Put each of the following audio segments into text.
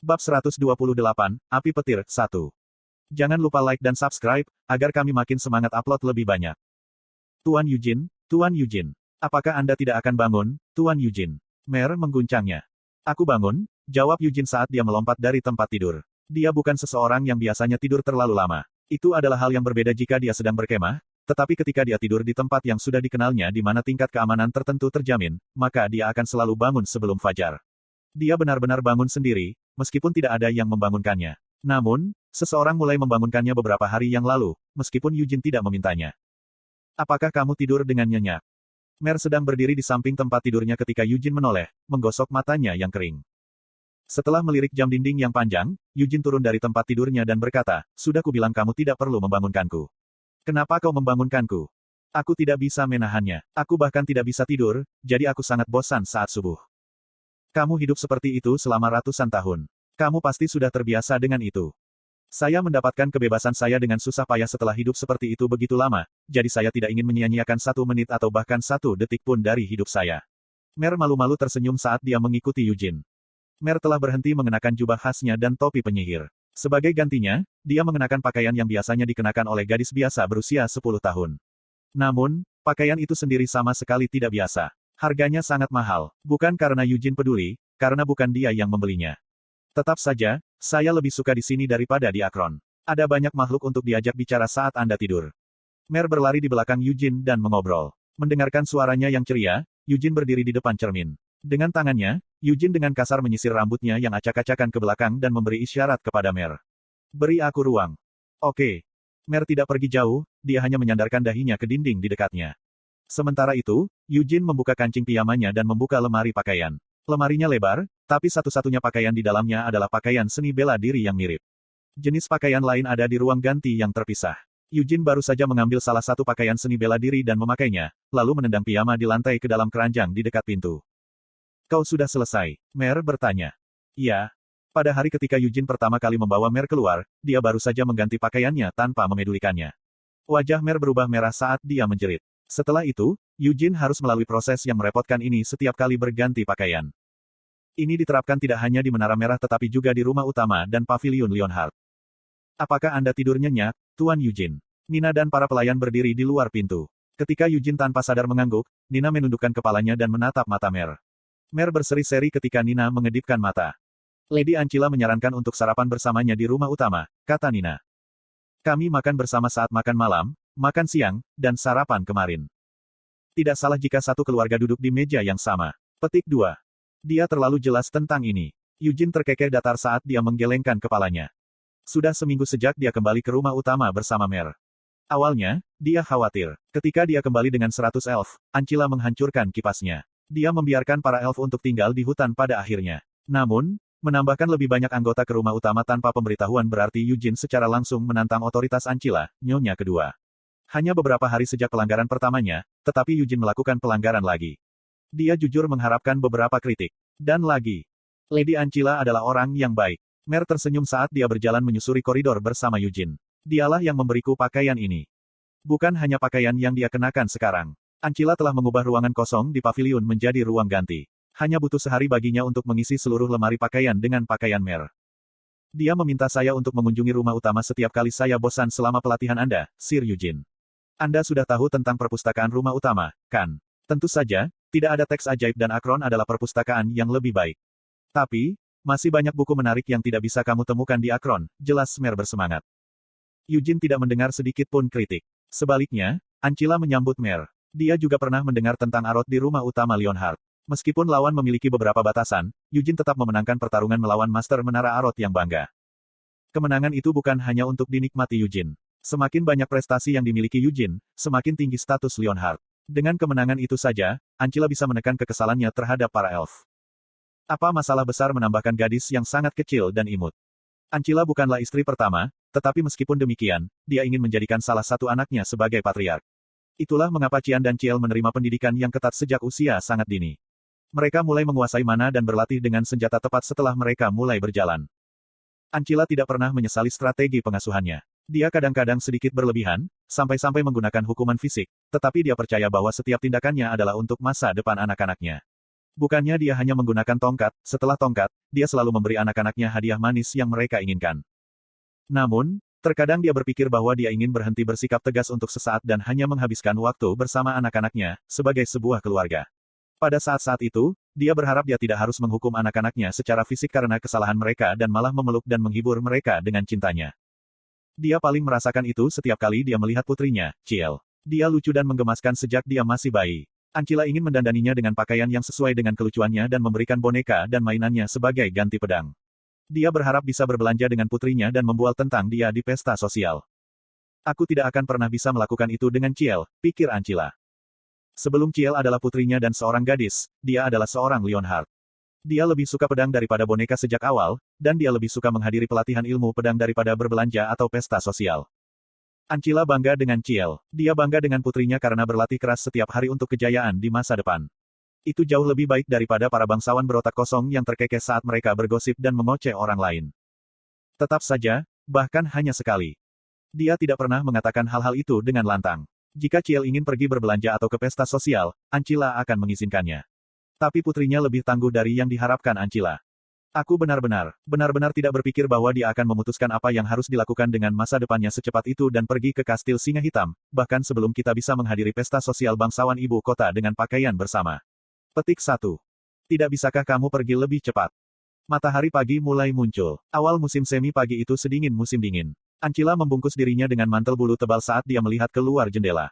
Bab 128, Api Petir, 1. Jangan lupa like dan subscribe, agar kami makin semangat upload lebih banyak. Tuan Eugene. Apakah Anda tidak akan bangun, Tuan Eugene? Mer mengguncangnya. Aku bangun, jawab Eugene saat dia melompat dari tempat tidur. Dia bukan seseorang yang biasanya tidur terlalu lama. Itu adalah hal yang berbeda jika dia sedang berkemah, tetapi ketika dia tidur di tempat yang sudah dikenalnya di mana tingkat keamanan tertentu terjamin, maka dia akan selalu bangun sebelum fajar. Dia benar-benar bangun sendiri, meskipun tidak ada yang membangunkannya. Namun, seseorang mulai membangunkannya beberapa hari yang lalu, meskipun Eugene tidak memintanya. Apakah kamu tidur dengan nyenyak? Mer sedang berdiri di samping tempat tidurnya ketika Eugene menoleh, menggosok matanya yang kering. Setelah melirik jam dinding yang panjang, Eugene turun dari tempat tidurnya dan berkata, "Sudah kubilang kamu tidak perlu membangunkanku. Kenapa kau membangunkanku? Aku tidak bisa menahannya. Aku bahkan tidak bisa tidur, jadi aku sangat bosan saat subuh." Kamu hidup seperti itu selama ratusan tahun. Kamu pasti sudah terbiasa dengan itu. Saya mendapatkan kebebasan saya dengan susah payah setelah hidup seperti itu begitu lama, jadi saya tidak ingin menyia-nyiakan 1 menit atau bahkan 1 detik pun dari hidup saya. Mer malu-malu tersenyum saat dia mengikuti Eugene. Mer telah berhenti mengenakan jubah khasnya dan topi penyihir. Sebagai gantinya, dia mengenakan pakaian yang biasanya dikenakan oleh gadis biasa berusia 10 tahun. Namun, pakaian itu sendiri sama sekali tidak biasa. Harganya sangat mahal, bukan karena Eugene peduli, karena bukan dia yang membelinya. Tetap saja, saya lebih suka di sini daripada di Akron. Ada banyak makhluk untuk diajak bicara saat Anda tidur. Mer berlari di belakang Eugene dan mengobrol. Mendengarkan suaranya yang ceria, Eugene berdiri di depan cermin. Dengan tangannya, Eugene dengan kasar menyisir rambutnya yang acak-acakan ke belakang dan memberi isyarat kepada Mer. "Beri aku ruang." "Oke." Mer tidak pergi jauh, dia hanya menyandarkan dahinya ke dinding di dekatnya. Sementara itu, Eugene membuka kancing piyamanya dan membuka lemari pakaian. Lemarinya lebar, tapi satu-satunya pakaian di dalamnya adalah pakaian seni bela diri yang mirip. Jenis pakaian lain ada di ruang ganti yang terpisah. Eugene baru saja mengambil salah satu pakaian seni bela diri dan memakainya, lalu menendang piyama di lantai ke dalam keranjang di dekat pintu. "Kau sudah selesai?" Mer bertanya. "Iya." Pada hari ketika Eugene pertama kali membawa Mer keluar, dia baru saja mengganti pakaiannya tanpa memedulikannya. Wajah Mer berubah merah saat dia menjerit. Setelah itu, Eugene harus melalui proses yang merepotkan ini setiap kali berganti pakaian. Ini diterapkan tidak hanya di Menara Merah tetapi juga di rumah utama dan paviliun Leonhardt. "Apakah Anda tidur nyenyak, Tuan Eugene?" Nina dan para pelayan berdiri di luar pintu. Ketika Eugene tanpa sadar mengangguk, Nina menundukkan kepalanya dan menatap mata Mer. Mer berseri-seri ketika Nina mengedipkan mata. "Lady Ancilla menyarankan untuk sarapan bersamanya di rumah utama," kata Nina. "Kami makan bersama saat makan malam, makan siang, dan sarapan kemarin. Tidak salah jika satu keluarga duduk di meja yang sama." Petik 2. Dia terlalu jelas tentang ini. Eugene terkekeh datar saat dia menggelengkan kepalanya. Sudah seminggu sejak dia kembali ke rumah utama bersama Mer. Awalnya, dia khawatir. Ketika dia kembali dengan 100 elf, Ancilla menghancurkan kipasnya. Dia membiarkan para elf untuk tinggal di hutan pada akhirnya. Namun, menambahkan lebih banyak anggota ke rumah utama tanpa pemberitahuan berarti Eugene secara langsung menantang otoritas Ancilla, nyonya kedua. Hanya beberapa hari sejak pelanggaran pertamanya, tetapi Eugene melakukan pelanggaran lagi. Dia jujur mengharapkan beberapa kritik. Dan lagi. Lady Ancilla adalah orang yang baik. Mer tersenyum saat dia berjalan menyusuri koridor bersama Eugene. "Dialah yang memberiku pakaian ini. Bukan hanya pakaian yang dia kenakan sekarang. Ancilla telah mengubah ruangan kosong di paviliun menjadi ruang ganti. Hanya butuh sehari baginya untuk mengisi seluruh lemari pakaian dengan pakaian Mer. Dia meminta saya untuk mengunjungi rumah utama setiap kali saya bosan selama pelatihan Anda, Sir Eugene. Anda sudah tahu tentang perpustakaan rumah utama, kan? Tentu saja, tidak ada teks ajaib dan Akron adalah perpustakaan yang lebih baik. Tapi, masih banyak buku menarik yang tidak bisa kamu temukan di Akron," jelas Mer bersemangat. Eugene tidak mendengar sedikit pun kritik. Sebaliknya, Ancilla menyambut Mer. Dia juga pernah mendengar tentang Arot di rumah utama Leonhardt. Meskipun lawan memiliki beberapa batasan, Eugene tetap memenangkan pertarungan melawan Master Menara Arot yang bangga. Kemenangan itu bukan hanya untuk dinikmati Eugene. Semakin banyak prestasi yang dimiliki Eugene, semakin tinggi status Leonhardt. Dengan kemenangan itu saja, Ancilla bisa menekan kekesalannya terhadap para elf. Apa masalah besar menambahkan gadis yang sangat kecil dan imut? Ancilla bukanlah istri pertama, tetapi meskipun demikian, dia ingin menjadikan salah satu anaknya sebagai patriark. Itulah mengapa Qian dan Ciel menerima pendidikan yang ketat sejak usia sangat dini. Mereka mulai menguasai mana dan berlatih dengan senjata tepat setelah mereka mulai berjalan. Ancilla tidak pernah menyesali strategi pengasuhannya. Dia kadang-kadang sedikit berlebihan, sampai-sampai menggunakan hukuman fisik, tetapi dia percaya bahwa setiap tindakannya adalah untuk masa depan anak-anaknya. Bukannya dia hanya menggunakan tongkat, setelah tongkat, dia selalu memberi anak-anaknya hadiah manis yang mereka inginkan. Namun, terkadang dia berpikir bahwa dia ingin berhenti bersikap tegas untuk sesaat dan hanya menghabiskan waktu bersama anak-anaknya, sebagai sebuah keluarga. Pada saat-saat itu, dia berharap dia tidak harus menghukum anak-anaknya secara fisik karena kesalahan mereka dan malah memeluk dan menghibur mereka dengan cintanya. Dia paling merasakan itu setiap kali dia melihat putrinya, Ciel. Dia lucu dan menggemaskan sejak dia masih bayi. Ancila ingin mendandaninya dengan pakaian yang sesuai dengan kelucuannya dan memberikan boneka dan mainannya sebagai ganti pedang. Dia berharap bisa berbelanja dengan putrinya dan membual tentang dia di pesta sosial. Aku tidak akan pernah bisa melakukan itu dengan Ciel, pikir Ancila. Sebelum Ciel adalah putrinya dan seorang gadis, dia adalah seorang Lionheart. Dia lebih suka pedang daripada boneka sejak awal, dan dia lebih suka menghadiri pelatihan ilmu pedang daripada berbelanja atau pesta sosial. Ancila bangga dengan Ciel. Dia bangga dengan putrinya karena berlatih keras setiap hari untuk kejayaan di masa depan. Itu jauh lebih baik daripada para bangsawan berotak kosong yang terkekeh saat mereka bergosip dan mengoceh orang lain. Tetap saja, bahkan hanya sekali. Dia tidak pernah mengatakan hal-hal itu dengan lantang. Jika Ciel ingin pergi berbelanja atau ke pesta sosial, Ancila akan mengizinkannya. Tapi putrinya lebih tangguh dari yang diharapkan Ancila. Aku benar-benar tidak berpikir bahwa dia akan memutuskan apa yang harus dilakukan dengan masa depannya secepat itu dan pergi ke kastil Singa Hitam, bahkan sebelum kita bisa menghadiri pesta sosial bangsawan ibu kota dengan pakaian bersama. Petik 1. Tidak bisakah kamu pergi lebih cepat? Matahari pagi mulai muncul. Awal musim semi pagi itu sedingin musim dingin. Ancila membungkus dirinya dengan mantel bulu tebal saat dia melihat keluar jendela.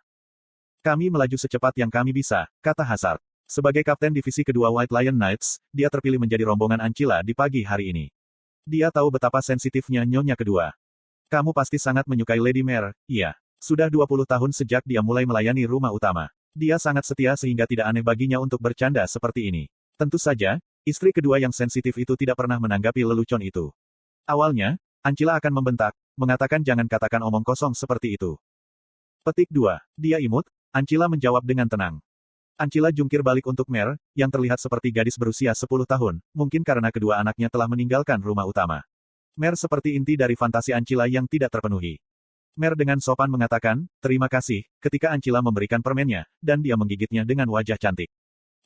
Kami melaju secepat yang kami bisa, kata Hazard. Sebagai kapten divisi kedua White Lion Knights, dia terpilih menjadi rombongan Ancila di pagi hari ini. Dia tahu betapa sensitifnya nyonya kedua. Kamu pasti sangat menyukai Lady Mare, iya. Sudah 20 tahun sejak dia mulai melayani rumah utama. Dia sangat setia sehingga tidak aneh baginya untuk bercanda seperti ini. Tentu saja, istri kedua yang sensitif itu tidak pernah menanggapi lelucon itu. Awalnya, Ancila akan membentak, mengatakan jangan katakan omong kosong seperti itu. Petik 2. Dia imut, Ancila menjawab dengan tenang. Ancila jungkir balik untuk Mare, yang terlihat seperti gadis berusia 10 tahun, mungkin karena kedua anaknya telah meninggalkan rumah utama. Mare seperti inti dari fantasi Ancila yang tidak terpenuhi. Mare dengan sopan mengatakan, terima kasih, ketika Ancila memberikan permennya, dan dia menggigitnya dengan wajah cantik.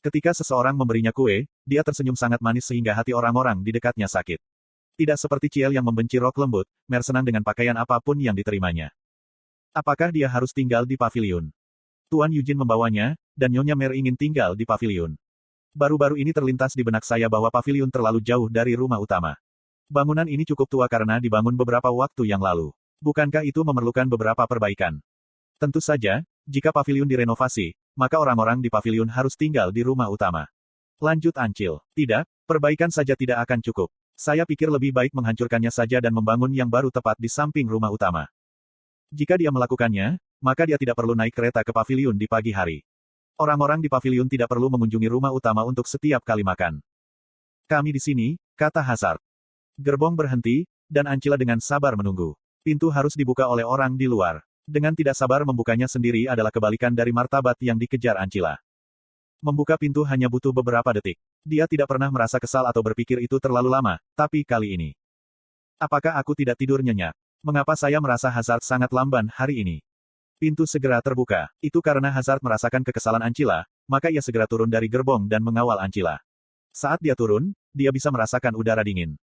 Ketika seseorang memberinya kue, dia tersenyum sangat manis sehingga hati orang-orang di dekatnya sakit. Tidak seperti Ciel yang membenci rok lembut, Mare senang dengan pakaian apapun yang diterimanya. Apakah dia harus tinggal di paviliun? Tuan Eugene membawanya, dan Nyonya Mare ingin tinggal di paviliun. Baru-baru ini terlintas di benak saya bahwa paviliun terlalu jauh dari rumah utama. Bangunan ini cukup tua karena dibangun beberapa waktu yang lalu. Bukankah itu memerlukan beberapa perbaikan? Tentu saja, jika paviliun direnovasi, maka orang-orang di paviliun harus tinggal di rumah utama. Lanjut Ancil. Tidak, perbaikan saja tidak akan cukup. Saya pikir lebih baik menghancurkannya saja dan membangun yang baru tepat di samping rumah utama. Jika dia melakukannya, maka dia tidak perlu naik kereta ke paviliun di pagi hari. Orang-orang di paviliun tidak perlu mengunjungi rumah utama untuk setiap kali makan. Kami di sini, kata Hazard. Gerbong berhenti, dan Ancila dengan sabar menunggu. Pintu harus dibuka oleh orang di luar. Dengan tidak sabar membukanya sendiri adalah kebalikan dari martabat yang dikejar Ancila. Membuka pintu hanya butuh beberapa detik. Dia tidak pernah merasa kesal atau berpikir itu terlalu lama, tapi kali ini. Apakah aku tidak tidur nyenyak? Mengapa saya merasa Hazard sangat lamban hari ini? Pintu segera terbuka. Itu karena Hazard merasakan kekesalan Ancila, maka ia segera turun dari gerbong dan mengawal Ancila. Saat dia turun, dia bisa merasakan udara dingin.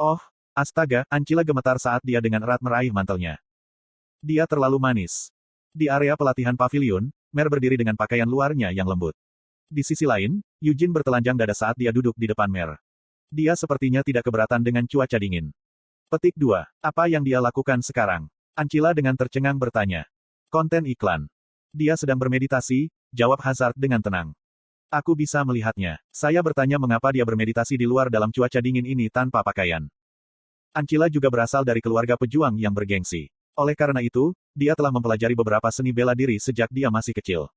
Oh, astaga, Ancila gemetar saat dia dengan erat meraih mantelnya. Dia terlalu manis. Di area pelatihan paviliun, Mare berdiri dengan pakaian luarnya yang lembut. Di sisi lain, Eugene bertelanjang dada saat dia duduk di depan Mare. Dia sepertinya tidak keberatan dengan cuaca dingin. Petik 2. Apa yang dia lakukan sekarang? Ancila dengan tercengang bertanya. Konten iklan. Dia sedang bermeditasi, jawab Hazard dengan tenang. Aku bisa melihatnya. Saya bertanya mengapa dia bermeditasi di luar dalam cuaca dingin ini tanpa pakaian. Ancila juga berasal dari keluarga pejuang yang bergengsi. Oleh karena itu, dia telah mempelajari beberapa seni bela diri sejak dia masih kecil.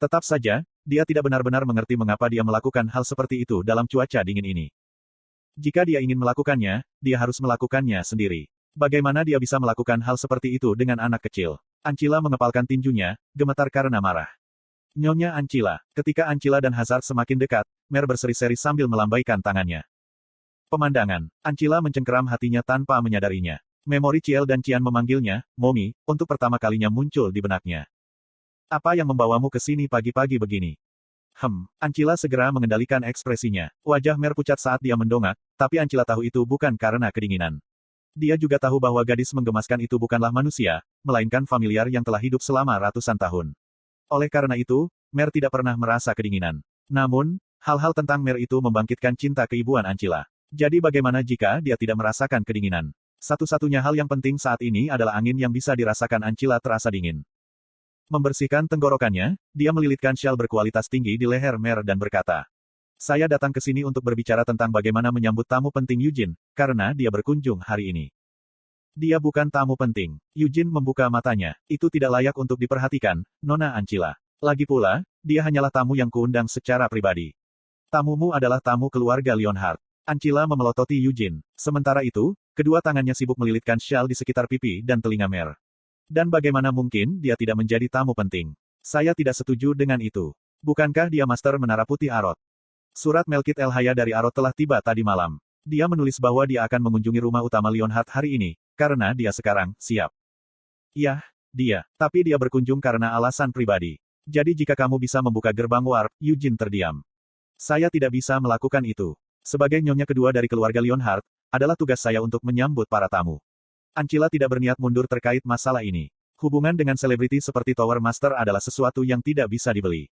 Tetap saja, dia tidak benar-benar mengerti mengapa dia melakukan hal seperti itu dalam cuaca dingin ini. Jika dia ingin melakukannya, dia harus melakukannya sendiri. Bagaimana dia bisa melakukan hal seperti itu dengan anak kecil? Ancila mengepalkan tinjunya, gemetar karena marah. Nyonya Ancila. Ketika Ancila dan Hazard semakin dekat, Mare berseri-seri sambil melambaikan tangannya. Pemandangan. Ancila mencengkeram hatinya tanpa menyadarinya. Memori Ciel dan Cian memanggilnya, Momi, untuk pertama kalinya muncul di benaknya. Apa yang membawamu ke sini pagi-pagi begini? Ancila segera mengendalikan ekspresinya. Wajah Mer pucat saat dia mendongak, tapi Ancila tahu itu bukan karena kedinginan. Dia juga tahu bahwa gadis menggemaskan itu bukanlah manusia, melainkan familiar yang telah hidup selama ratusan tahun. Oleh karena itu, Mer tidak pernah merasa kedinginan. Namun, hal-hal tentang Mer itu membangkitkan cinta keibuan Ancila. Jadi bagaimana jika dia tidak merasakan kedinginan? Satu-satunya hal yang penting saat ini adalah angin yang bisa dirasakan Ancila terasa dingin. Membersihkan tenggorokannya, dia melilitkan syal berkualitas tinggi di leher Mer dan berkata, "Saya datang ke sini untuk berbicara tentang bagaimana menyambut tamu penting Eugene, karena dia berkunjung hari ini." Dia bukan tamu penting. Eugene membuka matanya. Itu tidak layak untuk diperhatikan, Nona Ancila. Lagi pula, dia hanyalah tamu yang kuundang secara pribadi. Tamumu adalah tamu keluarga Leonhard. Ancila memelototi Eugene. Sementara itu, kedua tangannya sibuk melilitkan syal di sekitar pipi dan telinga Mer. Dan bagaimana mungkin dia tidak menjadi tamu penting? Saya tidak setuju dengan itu. Bukankah dia Master Menara Putih Arot? Surat Melkit El Haya dari Arot telah tiba tadi malam. Dia menulis bahwa dia akan mengunjungi rumah utama Leonhard hari ini, karena dia sekarang siap. Yah, dia. Tapi dia berkunjung karena alasan pribadi. Jadi jika kamu bisa membuka gerbang warp, Eugene terdiam. Saya tidak bisa melakukan itu. Sebagai nyonya kedua dari keluarga Leonhard, adalah tugas saya untuk menyambut para tamu. Ancila tidak berniat mundur terkait masalah ini. Hubungan dengan selebriti seperti Tower Master adalah sesuatu yang tidak bisa dibeli.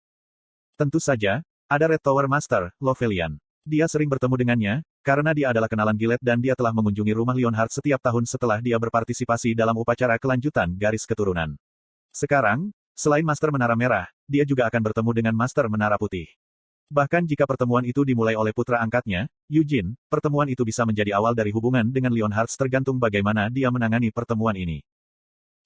Tentu saja, ada Red Tower Master, Lovelian. Dia sering bertemu dengannya, karena dia adalah kenalan Gillette dan dia telah mengunjungi rumah Leonhard setiap tahun setelah dia berpartisipasi dalam upacara kelanjutan garis keturunan. Sekarang, selain Master Menara Merah, dia juga akan bertemu dengan Master Menara Putih. Bahkan jika pertemuan itu dimulai oleh putra angkatnya, Eugene, pertemuan itu bisa menjadi awal dari hubungan dengan Leonhard tergantung bagaimana dia menangani pertemuan ini.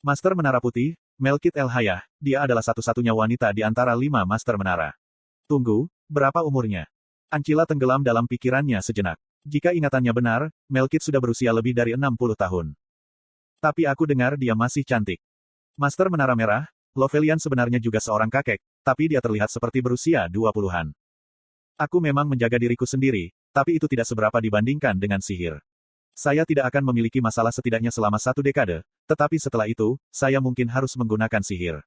Master Menara Putih, Melkit El Haya, dia adalah satu-satunya wanita di antara 5 Master Menara. Tunggu, berapa umurnya? Ancila tenggelam dalam pikirannya sejenak. Jika ingatannya benar, Melkit sudah berusia lebih dari 60 tahun. Tapi aku dengar dia masih cantik. Master Menara Merah, Lovelian sebenarnya juga seorang kakek, tapi dia terlihat seperti berusia 20-an. Aku memang menjaga diriku sendiri, tapi itu tidak seberapa dibandingkan dengan sihir. Saya tidak akan memiliki masalah setidaknya selama 1 dekade, tetapi setelah itu, saya mungkin harus menggunakan sihir.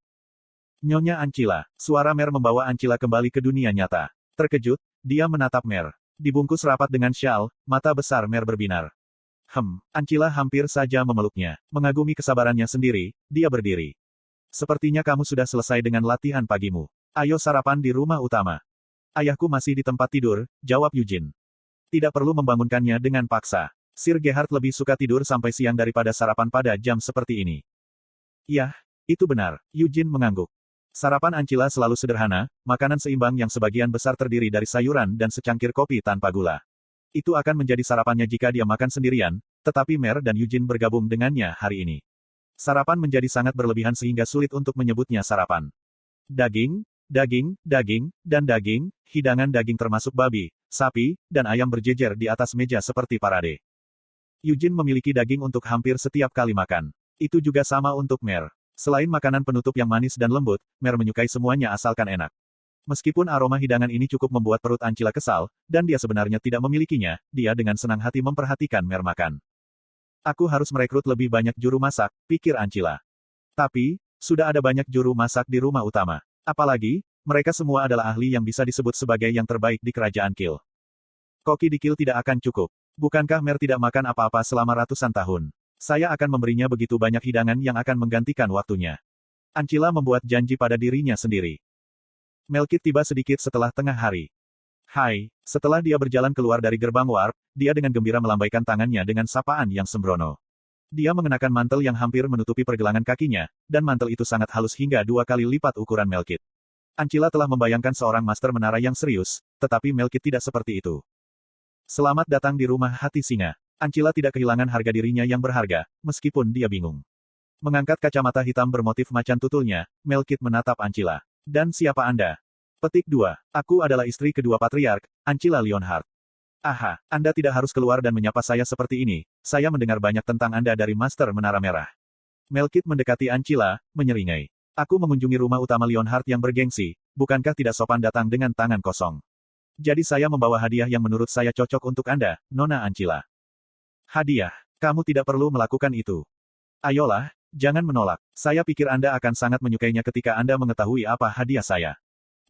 Nyonya Ancila, suara Mer membawa Ancila kembali ke dunia nyata. Terkejut, dia menatap Mer. Dibungkus rapat dengan syal, mata besar Mer berbinar. Ancila hampir saja memeluknya. Mengagumi kesabarannya sendiri, dia berdiri. Sepertinya kamu sudah selesai dengan latihan pagimu. Ayo sarapan di rumah utama. Ayahku masih di tempat tidur, jawab Eugene. Tidak perlu membangunkannya dengan paksa. Sir Gerhard lebih suka tidur sampai siang daripada sarapan pada jam seperti ini. Yah, itu benar, Eugene mengangguk. Sarapan Ancila selalu sederhana, makanan seimbang yang sebagian besar terdiri dari sayuran dan secangkir kopi tanpa gula. Itu akan menjadi sarapannya jika dia makan sendirian, tetapi Mer dan Eugene bergabung dengannya hari ini. Sarapan menjadi sangat berlebihan sehingga sulit untuk menyebutnya sarapan. Daging, dan daging, hidangan daging termasuk babi, sapi, dan ayam berjejer di atas meja seperti parade. Eugene memiliki daging untuk hampir setiap kali makan. Itu juga sama untuk Mer. Selain makanan penutup yang manis dan lembut, Mer menyukai semuanya asalkan enak. Meskipun aroma hidangan ini cukup membuat perut Ancila kesal, dan dia sebenarnya tidak memilikinya, dia dengan senang hati memperhatikan Mer makan. Aku harus merekrut lebih banyak juru masak, pikir Ancila. Tapi, sudah ada banyak juru masak di rumah utama. Apalagi, mereka semua adalah ahli yang bisa disebut sebagai yang terbaik di kerajaan Kiel. Koki di Kiel tidak akan cukup. Bukankah Mer tidak makan apa-apa selama ratusan tahun? Saya akan memberinya begitu banyak hidangan yang akan menggantikan waktunya. Ancila membuat janji pada dirinya sendiri. Melkit tiba sedikit setelah tengah hari. Hai, setelah dia berjalan keluar dari gerbang warp, dia dengan gembira melambaikan tangannya dengan sapaan yang sembrono. Dia mengenakan mantel yang hampir menutupi pergelangan kakinya, dan mantel itu sangat halus hingga 2 kali lipat ukuran Melkit. Ancila telah membayangkan seorang master menara yang serius, tetapi Melkit tidak seperti itu. Selamat datang di rumah hati singa. Ancila tidak kehilangan harga dirinya yang berharga, meskipun dia bingung. Mengangkat kacamata hitam bermotif macan tutulnya, Melkit menatap Ancila. Dan siapa Anda? Petik 2. Aku adalah istri kedua patriark, Ancila Leonhard. Aha, Anda tidak harus keluar dan menyapa saya seperti ini, saya mendengar banyak tentang Anda dari Master Menara Merah. Melkit mendekati Ancila, menyeringai. Aku mengunjungi rumah utama Leonhard yang bergengsi, bukankah tidak sopan datang dengan tangan kosong? Jadi saya membawa hadiah yang menurut saya cocok untuk Anda, Nona Ancila. Hadiah. Kamu tidak perlu melakukan itu. Ayolah, jangan menolak. Saya pikir Anda akan sangat menyukainya ketika Anda mengetahui apa hadiah saya.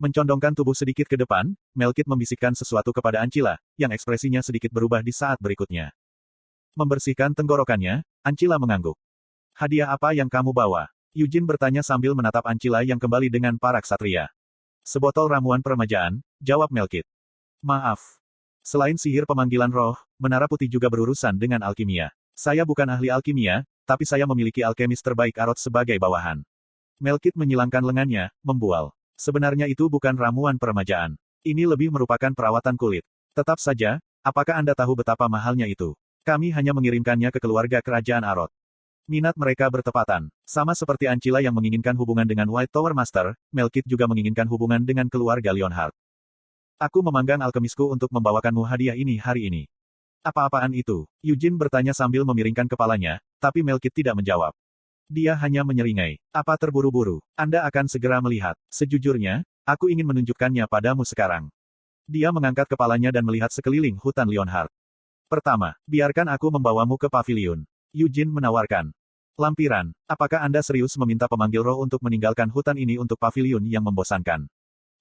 Mencondongkan tubuh sedikit ke depan, Melkit membisikkan sesuatu kepada Ancila, yang ekspresinya sedikit berubah di saat berikutnya. Membersihkan tenggorokannya, Ancila mengangguk. Hadiah apa yang kamu bawa? Eugene bertanya sambil menatap Ancila yang kembali dengan para ksatria. Sebotol ramuan peremajaan, jawab Melkit. Maaf. Selain sihir pemanggilan roh, Menara Putih juga berurusan dengan alkimia. Saya bukan ahli alkimia, tapi saya memiliki alkemis terbaik Arot sebagai bawahan. Melkit menyilangkan lengannya, membual. Sebenarnya itu bukan ramuan peremajaan. Ini lebih merupakan perawatan kulit. Tetap saja, apakah Anda tahu betapa mahalnya itu? Kami hanya mengirimkannya ke keluarga kerajaan Arot. Minat mereka bertepatan. Sama seperti Ancila yang menginginkan hubungan dengan White Tower Master, Melkit juga menginginkan hubungan dengan keluarga Leonhard. Aku memanggang alkemisku untuk membawakanmu hadiah ini hari ini. Apa-apaan itu? Eugene bertanya sambil memiringkan kepalanya, tapi Melkit tidak menjawab. Dia hanya menyeringai. Apa terburu-buru? Anda akan segera melihat. Sejujurnya, aku ingin menunjukkannya padamu sekarang. Dia mengangkat kepalanya dan melihat sekeliling hutan Leonhard. Pertama, biarkan aku membawamu ke paviliun. Eugene menawarkan. Lampiran, apakah Anda serius meminta pemanggil roh untuk meninggalkan hutan ini untuk paviliun yang membosankan?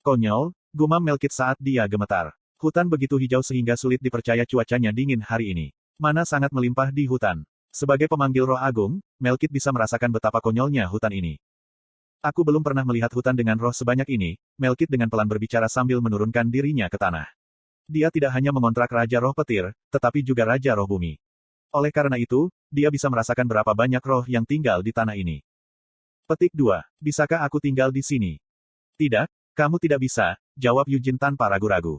Konyol, gumam Melkit saat dia gemetar. Hutan begitu hijau sehingga sulit dipercaya cuacanya dingin hari ini. Mana sangat melimpah di hutan. Sebagai pemanggil roh agung, Melkit bisa merasakan betapa konyolnya hutan ini. Aku belum pernah melihat hutan dengan roh sebanyak ini, Melkit dengan pelan berbicara sambil menurunkan dirinya ke tanah. Dia tidak hanya mengontrak Raja Roh Petir, tetapi juga Raja Roh Bumi. Oleh karena itu, dia bisa merasakan berapa banyak roh yang tinggal di tanah ini. Petik 2. Bisakah aku tinggal di sini? Tidak, kamu tidak bisa, jawab Eugene tanpa ragu-ragu.